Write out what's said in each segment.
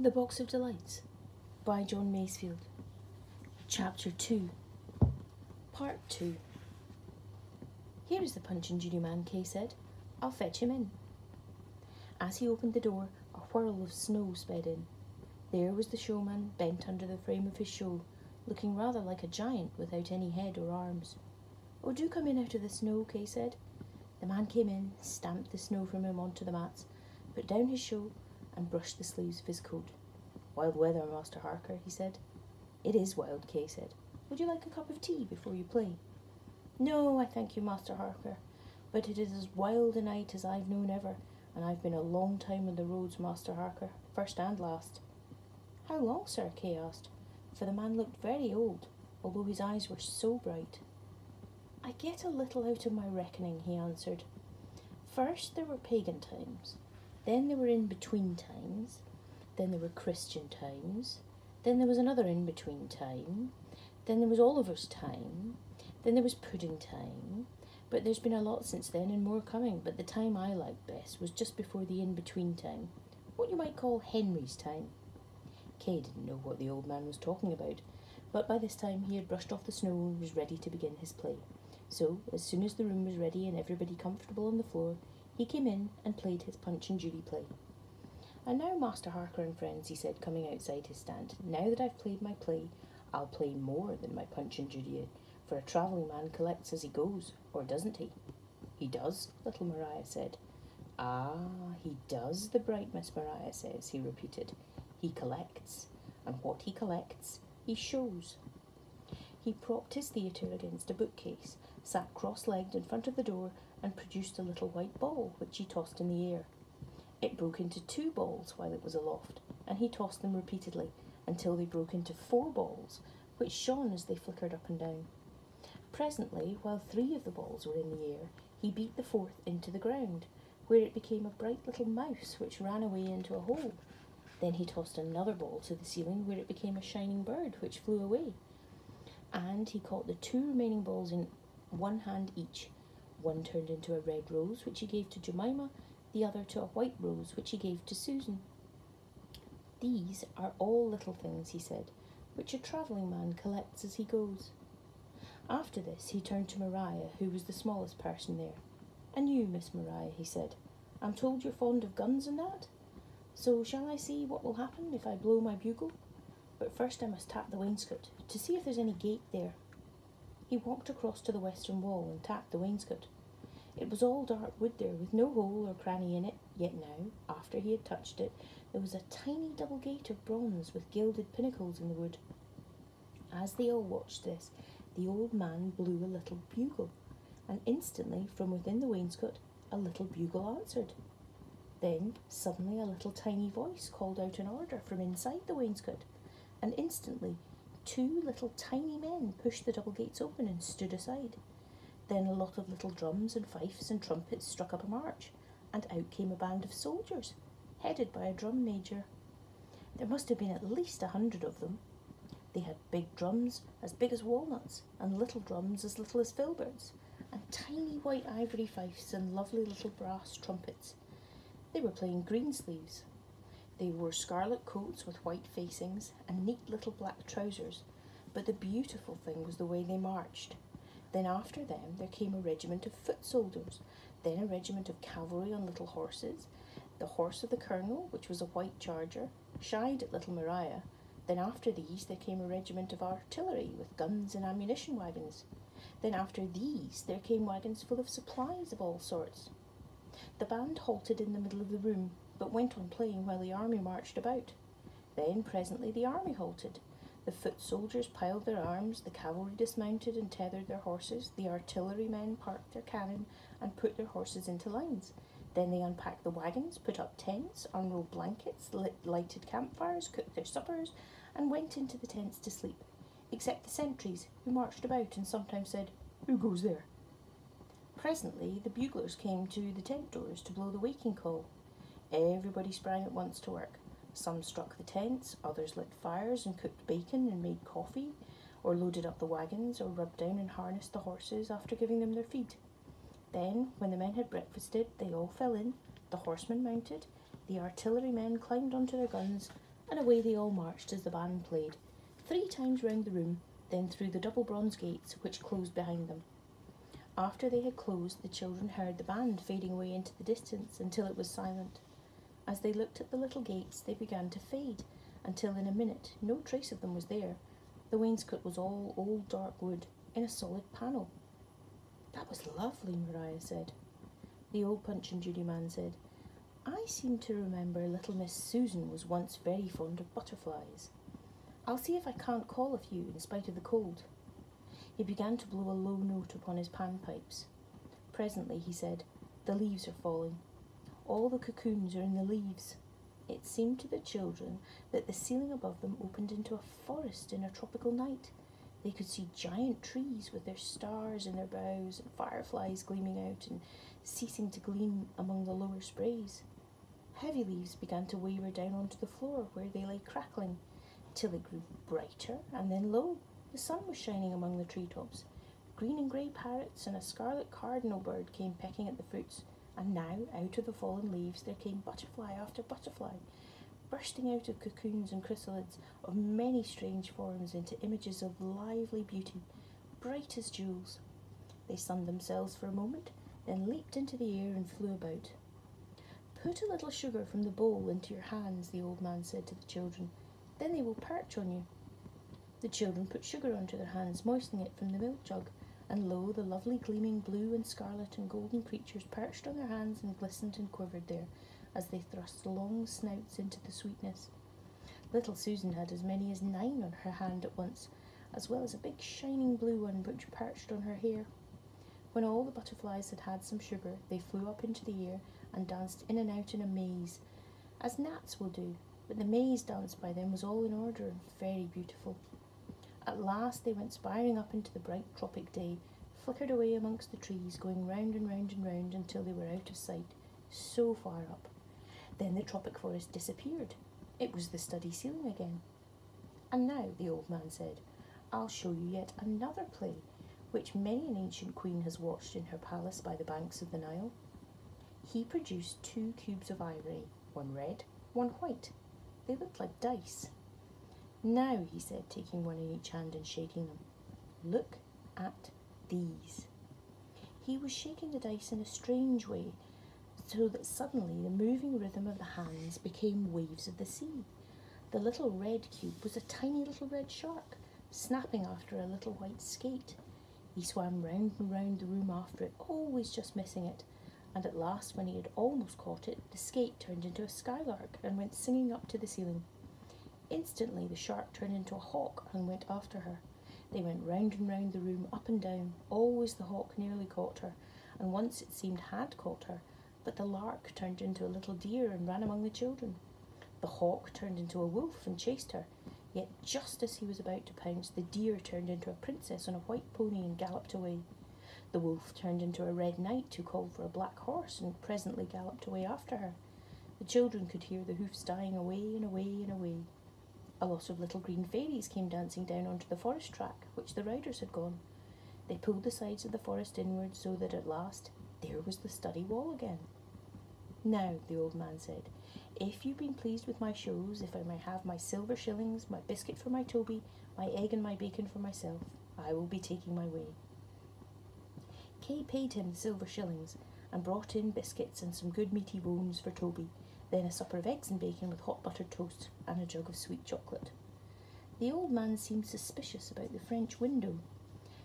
The Box of Delights by John Masefield. Chapter 2. Part 2. "Here is the Punch and Judy man," Kay said. "I'll fetch him in." As he opened the door, a whirl of snow sped in. There was the showman, bent under the frame of his show, looking rather like a giant without any head or arms. "Oh, do come in out of the snow," Kay said. The man came in, stamped the snow from him onto the mats, put down his show, and brushed the sleeves of his coat. "Wild weather, Master Harker," he said. "It is wild," Kay said. "Would you like a cup of tea before you play?" "No, I thank you, Master Harker, but it is as wild a night as I've known ever, and I've been a long time on the roads, Master Harker, first and last." "How long, sir?" Kay asked, for the man looked very old, although his eyes were so bright. "I get a little out of my reckoning," he answered. "First there were pagan times, then there were in-between times, then there were Christian times, then there was another in-between time, then there was Oliver's time, then there was pudding time, but there's been a lot since then and more coming, but the time I liked best was just before the in-between time, what you might call Henry's time." Kay didn't know what the old man was talking about, but by this time he had brushed off the snow and was ready to begin his play. So, as soon as the room was ready and everybody comfortable on the floor, he came in and played his Punch and Judy play. "And now, Master Harker and friends," he said, coming outside his stand, "now that I've played my play, I'll play more than my Punch and Judy, for a travelling man collects as he goes, or doesn't he?" "He does," little Maria said. "Ah, he does, the bright Miss Maria says," he repeated. "He collects, and what he collects, he shows." He propped his theatre against a bookcase, sat cross-legged in front of the door, and produced a little white ball, which he tossed in the air. It broke into 2 balls while it was aloft, and he tossed them repeatedly, until they broke into 4 balls, which shone as they flickered up and down. Presently, while 3 of the balls were in the air, he beat the 4th into the ground, where it became a bright little mouse, which ran away into a hole. Then he tossed another ball to the ceiling, where it became a shining bird, which flew away. And he caught the 2 remaining balls in one hand each. One turned into a red rose, which he gave to Jemima, the other to a white rose, which he gave to Susan. "These are all little things," he said, "which a travelling man collects as he goes." After this he turned to Maria, who was the smallest person there. "And you, Miss Maria," he said, "I'm told you're fond of guns and that. So shall I see what will happen if I blow my bugle? But first I must tap the wainscot, to see if there's any gate there." He walked across to the western wall and tapped the wainscot. It was all dark wood there, with no hole or cranny in it, yet now, after he had touched it, there was a tiny double gate of bronze with gilded pinnacles in the wood. As they all watched this, the old man blew a little bugle, and instantly, from within the wainscot, a little bugle answered. Then, suddenly, a little tiny voice called out an order from inside the wainscot, and instantly 2 little tiny men pushed the double gates open and stood aside. Then a lot of little drums and fifes and trumpets struck up a march, and out came a band of soldiers, headed by a drum major. There must have been at least 100 of them. They had big drums as big as walnuts, and little drums as little as filberts, and tiny white ivory fifes and lovely little brass trumpets. They were playing greensleeves. They wore scarlet coats with white facings and neat little black trousers, but the beautiful thing was the way they marched. Then after them there came a regiment of foot soldiers, then a regiment of cavalry on little horses. The horse of the colonel, which was a white charger, shied at little Maria. Then after these there came a regiment of artillery with guns and ammunition wagons. Then after these there came wagons full of supplies of all sorts. The band halted in the middle of the room, but went on playing while the army marched about. Then presently the army halted. The foot soldiers piled their arms, the cavalry dismounted and tethered their horses, the artillerymen parked their cannon and put their horses into lines. Then they unpacked the wagons, put up tents, unrolled blankets, lighted campfires, cooked their suppers, and went into the tents to sleep, except the sentries, who marched about and sometimes said, "Who goes there?" Presently the buglers came to the tent doors to blow the waking call. Everybody sprang at once to work. Some struck the tents, others lit fires and cooked bacon and made coffee, or loaded up the wagons, or rubbed down and harnessed the horses after giving them their feed. Then, when the men had breakfasted, they all fell in, the horsemen mounted, the artillerymen climbed onto their guns, and away they all marched as the band played, 3 times round the room, then through the double bronze gates which closed behind them. After they had closed, the children heard the band fading away into the distance until it was silent. As they looked at the little gates, they began to fade, until in a minute no trace of them was there. The wainscot was all old dark wood, in a solid panel. "That was lovely," Maria said. The old Punch and Judy man said, "I seem to remember little Miss Susan was once very fond of butterflies. I'll see if I can't call a few in spite of the cold." He began to blow a low note upon his panpipes. Presently he said, "The leaves are falling. All the cocoons are in the leaves." It seemed to the children that the ceiling above them opened into a forest in a tropical night. They could see giant trees with their stars in their boughs and fireflies gleaming out and ceasing to gleam among the lower sprays. Heavy leaves began to waver down onto the floor where they lay crackling, till it grew brighter, and then lo, the sun was shining among the treetops. Green and grey parrots and a scarlet cardinal bird came pecking at the fruits, and now out of the fallen leaves there came butterfly after butterfly, bursting out of cocoons and chrysalids of many strange forms into images of lively beauty, bright as jewels. They sunned themselves for a moment, then leaped into the air and flew about. "Put a little sugar from the bowl into your hands," the old man said to the children. "Then they will perch on you." The children put sugar onto their hands, moistening it from the milk jug, and lo, the lovely gleaming blue and scarlet and golden creatures perched on their hands and glistened and quivered there as they thrust long snouts into the sweetness. Little Susan had as many as 9 on her hand at once, as well as a big shining blue one which perched on her hair. When all the butterflies had had some sugar, they flew up into the air and danced in and out in a maze, as gnats will do, but the maze danced by them was all in order and very beautiful. At last they went spiring up into the bright tropic day, flickered away amongst the trees, going round and round and round until they were out of sight, so far up. Then the tropic forest disappeared. It was the study ceiling again. "And now," the old man said, "I'll show you yet another play, which many an ancient queen has watched in her palace by the banks of the Nile." He produced 2 cubes of ivory, one red, one white. They looked like dice. "Now," he said, taking one in each hand and shaking them, "look at these." He was shaking the dice in a strange way, so that suddenly the moving rhythm of the hands became waves of the sea. The little red cube was a tiny little red shark, snapping after a little white skate. He swam round and round the room after it, always just missing it, and at last, when he had almost caught it, the skate turned into a skylark and went singing up to the ceiling. Instantly the shark turned into a hawk and went after her. They went round and round the room, up and down. Always the hawk nearly caught her, and once it seemed had caught her, but the lark turned into a little deer and ran among the children. The hawk turned into a wolf and chased her, yet just as he was about to pounce, the deer turned into a princess on a white pony and galloped away. The wolf turned into a red knight who called for a black horse and presently galloped away after her. The children could hear the hoofs dying away and away and away. A lot of little green fairies came dancing down onto the forest track, which the riders had gone. They pulled the sides of the forest inward so that at last there was the study wall again. "Now," the old man said, "if you've been pleased with my shows, if I may have my silver shillings, my biscuit for my Toby, my egg and my bacon for myself, I will be taking my way." Kay paid him the silver shillings and brought in biscuits and some good meaty bones for Toby, then a supper of eggs and bacon with hot buttered toast and a jug of sweet chocolate. The old man seemed suspicious about the French window.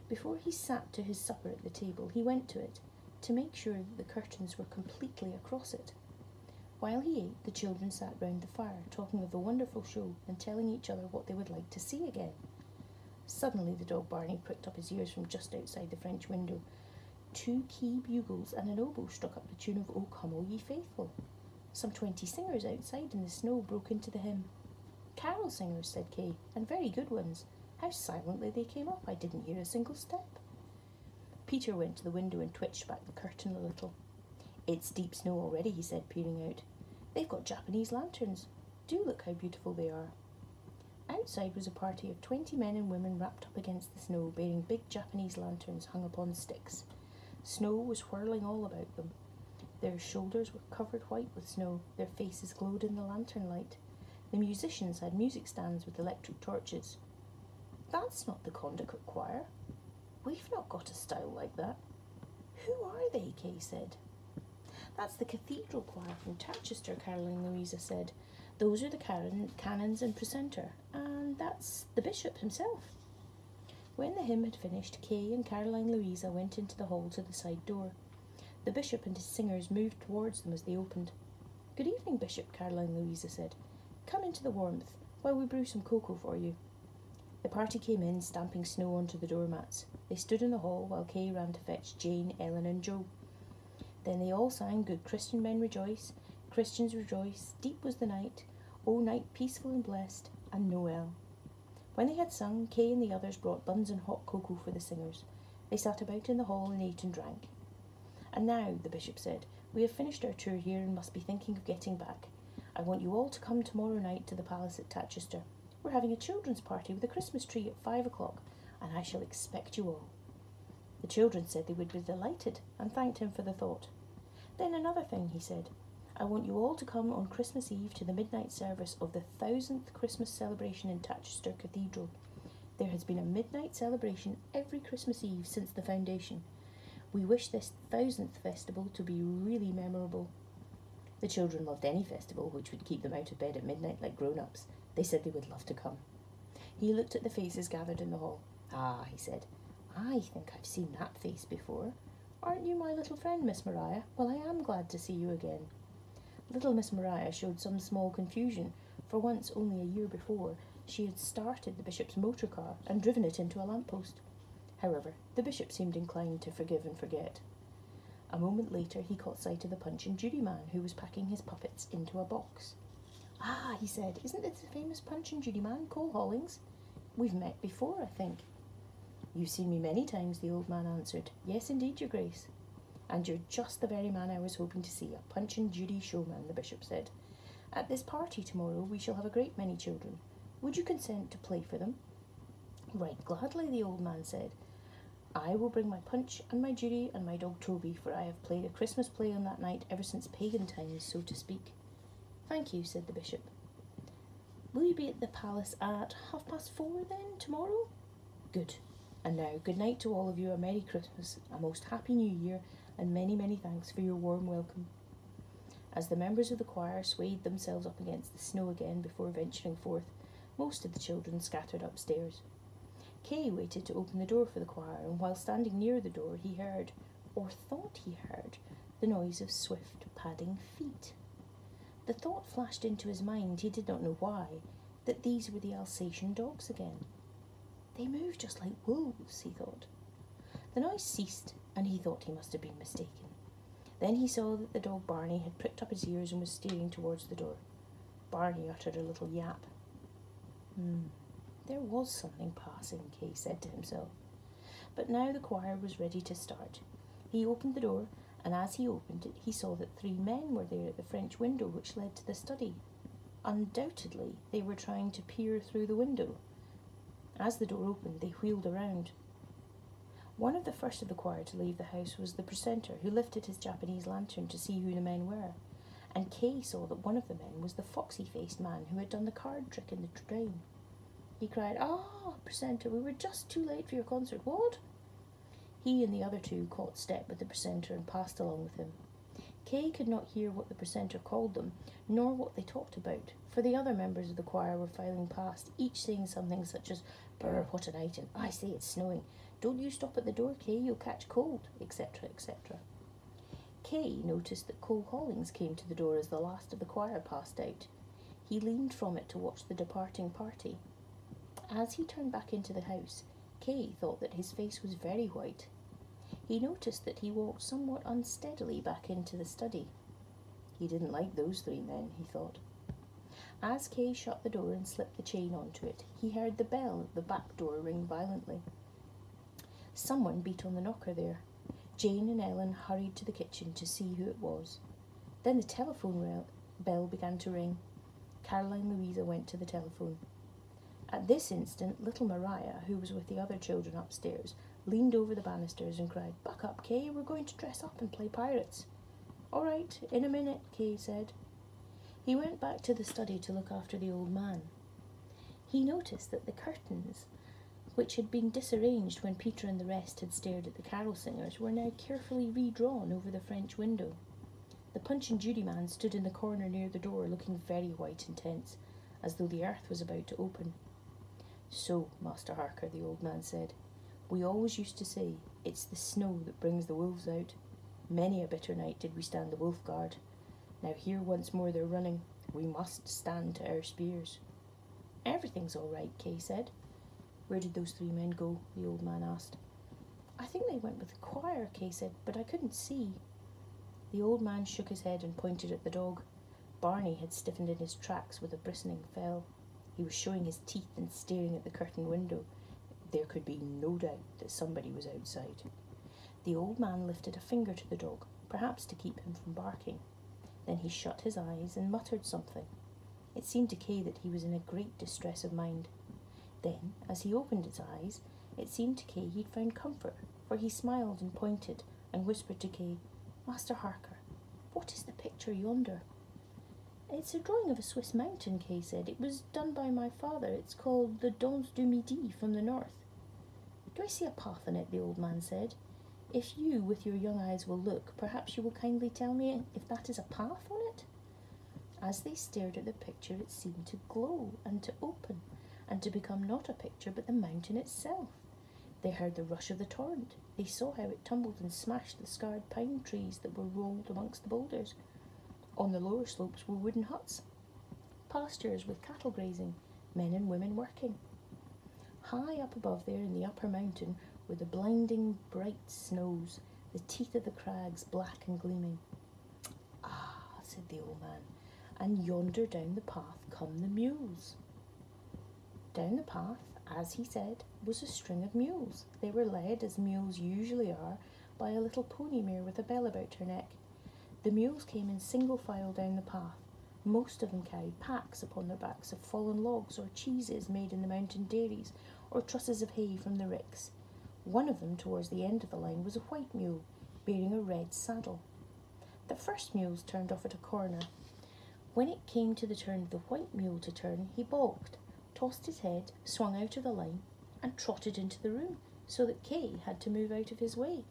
Before he sat to his supper at the table, he went to it, to make sure that the curtains were completely across it. While he ate, the children sat round the fire, talking of the wonderful show and telling each other what they would like to see again. Suddenly the dog Barney pricked up his ears from just outside the French window. 2 key bugles and an oboe struck up the tune of "O Come, O Ye Faithful." Some 20 singers outside in the snow broke into the hymn. "Carol singers," said Kay, "and very good ones. How silently they came up, I didn't hear a single step." Peter went to the window and twitched back the curtain a little. "It's deep snow already," he said, peering out. "They've got Japanese lanterns. Do look how beautiful they are." Outside was a party of 20 men and women wrapped up against the snow, bearing big Japanese lanterns hung upon sticks. Snow was whirling all about them. Their shoulders were covered white with snow, their faces glowed in the lantern light. The musicians had music stands with electric torches. That's not the Conduit Choir. We've not got a style like that. Who are they? Kay said. That's the cathedral choir from Chichester, Caroline Louisa said. Those are the canons and precentor, and that's the bishop himself. When the hymn had finished, Kay and Caroline Louisa went into the hall to the side door. The bishop and his singers moved towards them as they opened. Good evening, Bishop, Caroline Louisa said. Come into the warmth while we brew some cocoa for you. The party came in, stamping snow onto the doormats. They stood in the hall while Kay ran to fetch Jane, Ellen and Joe. Then they all sang Good Christian Men Rejoice, Christians Rejoice, Deep Was the Night, O Night Peaceful and Blessed, and Noel. When they had sung, Kay and the others brought buns and hot cocoa for the singers. They sat about in the hall and ate and drank. And now, the bishop said, we have finished our tour here and must be thinking of getting back. I want you all to come tomorrow night to the palace at Chichester. We're having a children's party with a Christmas tree at 5 o'clock, and I shall expect you all. The children said they would be delighted, and thanked him for the thought. Then another thing, he said. I want you all to come on Christmas Eve to the midnight service of the 1000th Christmas celebration in Chichester Cathedral. There has been a midnight celebration every Christmas Eve since the foundation. We wish this 1000th festival to be really memorable. The children loved any festival which would keep them out of bed at midnight like grown-ups. They said they would love to come. He looked at the faces gathered in the hall. Ah, he said, I think I've seen that face before. Aren't you my little friend, Miss Maria? Well, I am glad to see you again. Little Miss Maria showed some small confusion, for once only a year before she had started the bishop's motor car and driven it into a lamppost. However, the bishop seemed inclined to forgive and forget. A moment later he caught sight of the Punch and Judy man who was packing his puppets into a box. Ah, he said, isn't this the famous Punch and Judy man, Cole Hollings? We've met before, I think. You've seen me many times, the old man answered. Yes, indeed, your grace. And you're just the very man I was hoping to see, a Punch and Judy showman, the bishop said. At this party tomorrow we shall have a great many children. Would you consent to play for them? Right gladly, the old man said. I will bring my Punch and my Judy and my dog Toby, for I have played a Christmas play on that night ever since pagan times, so to speak. Thank you, said the bishop. Will you be at the palace at 4:30 then, tomorrow? Good. And now, good night to all of you, a Merry Christmas, a most Happy New Year, and many, many thanks for your warm welcome. As the members of the choir swayed themselves up against the snow again before venturing forth, most of the children scattered upstairs. Kay waited to open the door for the choir, and while standing near the door he heard, or thought he heard, the noise of swift padding feet. The thought flashed into his mind, he did not know why, that these were the Alsatian dogs again. They move just like wolves, he thought. The noise ceased, and he thought he must have been mistaken. Then he saw that the dog Barney had pricked up his ears and was steering towards the door. Barney uttered a little yap. There was something passing, Kay said to himself. But now the choir was ready to start. He opened the door, and as he opened it, he saw that 3 men were there at the French window which led to the study. Undoubtedly, they were trying to peer through the window. As the door opened, they wheeled around. One of the first of the choir to leave the house was the precentor, who lifted his Japanese lantern to see who the men were, and Kay saw that one of the men was the foxy-faced man who had done the card trick in the train. He cried, "Ah, precentor, we were just too late for your concert, what?" He and the other 2 caught step with the precentor and passed along with him. Kay could not hear what the precentor called them, nor what they talked about, for the other members of the choir were filing past, each saying something such as, "Brr, what a night," and "I say it's snowing," "Don't you stop at the door, Kay, you'll catch cold," etc., etc. Kay noticed that Cole Hollings came to the door as the last of the choir passed out. He leaned from it to watch the departing party. As he turned back into the house, Kay thought that his face was very white. He noticed that he walked somewhat unsteadily back into the study. He didn't like those 3 men, he thought. As Kay shut the door and slipped the chain onto it, he heard the bell at the back door ring violently. Someone beat on the knocker there. Jane and Ellen hurried to the kitchen to see who it was. Then the telephone bell began to ring. Caroline Louisa went to the telephone. At this instant, little Maria, who was with the other children upstairs, leaned over the banisters and cried, "Buck up, Kay, we're going to dress up and play pirates." "All right, in a minute," Kay said. He went back to the study to look after the old man. He noticed that the curtains, which had been disarranged when Peter and the rest had stared at the carol singers, were now carefully redrawn over the French window. The Punch and Judy man stood in the corner near the door, looking very white and tense, as though the earth was about to open. "So, Master Harker," the old man said, "we always used to say, it's the snow that brings the wolves out. Many a bitter night did we stand the wolf guard. Now here once more they're running. We must stand to our spears." "Everything's all right," Kay said. "Where did those 3 men go?" the old man asked. "I think they went with the choir," Kay said, "but I couldn't see." The old man shook his head and pointed at the dog. Barney had stiffened in his tracks with a bristling fell. He was showing his teeth and staring at the curtained window. There could be no doubt that somebody was outside. The old man lifted a finger to the dog, perhaps to keep him from barking. Then he shut his eyes and muttered something. It seemed to Kay that he was in a great distress of mind. Then, as he opened his eyes, it seemed to Kay he'd found comfort, for he smiled and pointed and whispered to Kay, "Master Harker, what is the picture yonder?" "It's a drawing of a Swiss mountain," Kay said. "It was done by my father. It's called the Danse du Midi from the north." "Do I see a path on it?" the old man said. "If you, with your young eyes, will look, perhaps you will kindly tell me if that is a path on it?" As they stared at the picture, it seemed to glow and to open, and to become not a picture but the mountain itself. They heard the rush of the torrent. They saw how it tumbled and smashed the scarred pine trees that were rolled amongst the boulders. On the lower slopes were wooden huts, pastures with cattle grazing, men and women working. High up above there in the upper mountain were the blinding bright snows, the teeth of the crags black and gleaming. "Ah," said the old man, "and yonder down the path come the mules." Down the path, as he said, was a string of mules. They were led, as mules usually are, by a little pony mare with a bell about her neck. The mules came in single file down the path. Most of them carried packs upon their backs of fallen logs or cheeses made in the mountain dairies, or trusses of hay from the ricks. One of them, towards the end of the line, was a white mule, bearing a red saddle. The first mules turned off at a corner. When it came to the turn of the white mule to turn, he balked, tossed his head, swung out of the line, and trotted into the room, so that Kay had to move out of his way.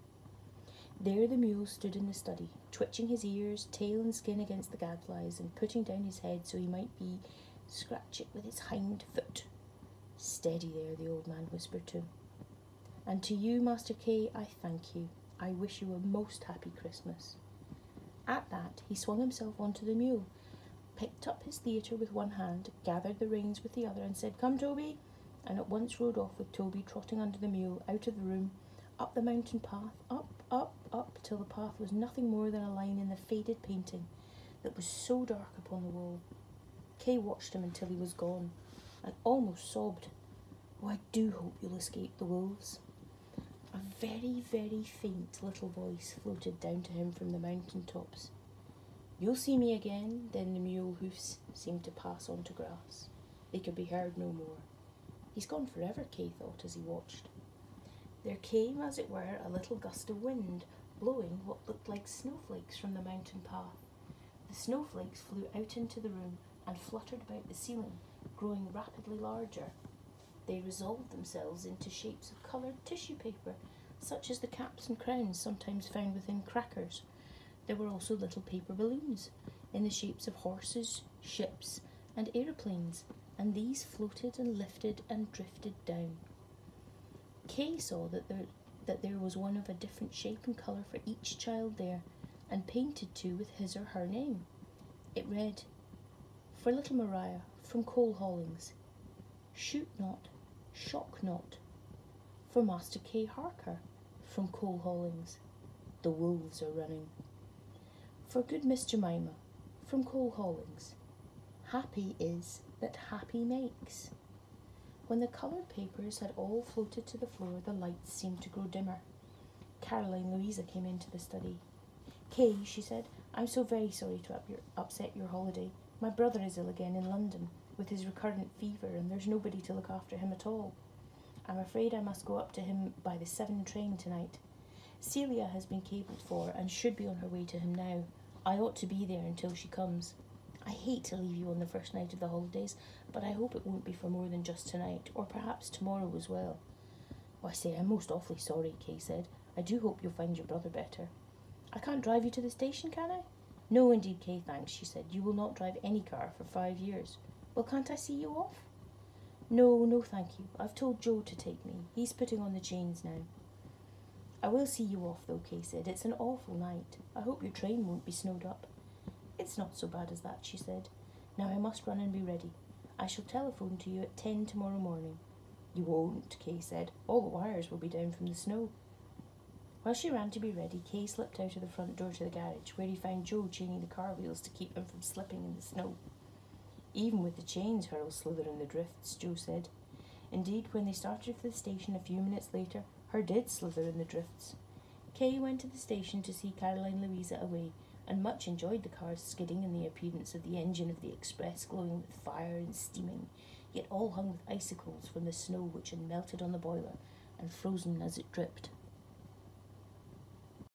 There the mule stood in the study, twitching his ears, tail and skin against the gadflies, and putting down his head so he might scratch it with his hind foot. "Steady there," the old man whispered to him. "And to you, Master Kay, I thank you. I wish you a most happy Christmas." At that, he swung himself onto the mule, picked up his theatre with one hand, gathered the reins with the other, and said, "Come, Toby," and at once rode off with Toby trotting under the mule, out of the room, up the mountain path, up, till the path was nothing more than a line in the faded painting that was so dark upon the wall. Kay watched him until he was gone, and almost sobbed. "Oh, I do hope you'll escape the wolves." A very, very faint little voice floated down to him from the mountain tops. "You'll see me again." Then the mule hoofs seemed to pass on to grass. They could be heard no more. "He's gone forever," Kay thought as he watched. There came, as it were, a little gust of wind, blowing what looked like snowflakes from the mountain path. The snowflakes flew out into the room and fluttered about the ceiling, growing rapidly larger. They resolved themselves into shapes of coloured tissue paper, such as the caps and crowns sometimes found within crackers. There were also little paper balloons, in the shapes of horses, ships, and aeroplanes, and these floated and lifted and drifted down. Kay saw that there was one of a different shape and colour for each child there, and painted too with his or her name. It read, "For little Maria, from Cole Hollings. Shoot not, shock not. For Master Kay Harker, from Cole Hollings. The wolves are running. For good Miss Jemima, from Cole Hollings. Happy is that happy makes." When the coloured papers had all floated to the floor, the lights seemed to grow dimmer. Caroline Louisa came into the study. "Kay," she said, "I'm so very sorry to upset your holiday. My brother is ill again in London, with his recurrent fever, and there's nobody to look after him at all. I'm afraid I must go up to him by the 7 train tonight. Celia has been cabled for, and should be on her way to him now. I ought to be there until she comes. I hate to leave you on the first night of the holidays, but I hope it won't be for more than just tonight, or perhaps tomorrow as well. Oh, I say, I'm most awfully sorry, Kay said. I do hope you'll find your brother better. I can't drive you to the station, can I? No, indeed, Kay, thanks, she said. You will not drive any car for 5 years. Well, can't I see you off? No, thank you. I've told Joe to take me. He's putting on the chains now. I will see you off, though, Kay said. It's an awful night. I hope your train won't be snowed up. It's not so bad as that, she said. Now I must run and be ready. I shall telephone to you at 10 tomorrow morning. You won't, Kay said. All the wires will be down from the snow. While she ran to be ready, Kay slipped out of the front door to the garage, where he found Joe chaining the car wheels to keep them from slipping in the snow. Even with the chains, her'll slither in the drifts, Joe said. Indeed, when they started for the station a few minutes later, her did slither in the drifts. Kay went to the station to see Caroline Louisa away, and much enjoyed the car's skidding and the appearance of the engine of the express glowing with fire and steaming, yet all hung with icicles from the snow which had melted on the boiler and frozen as it dripped.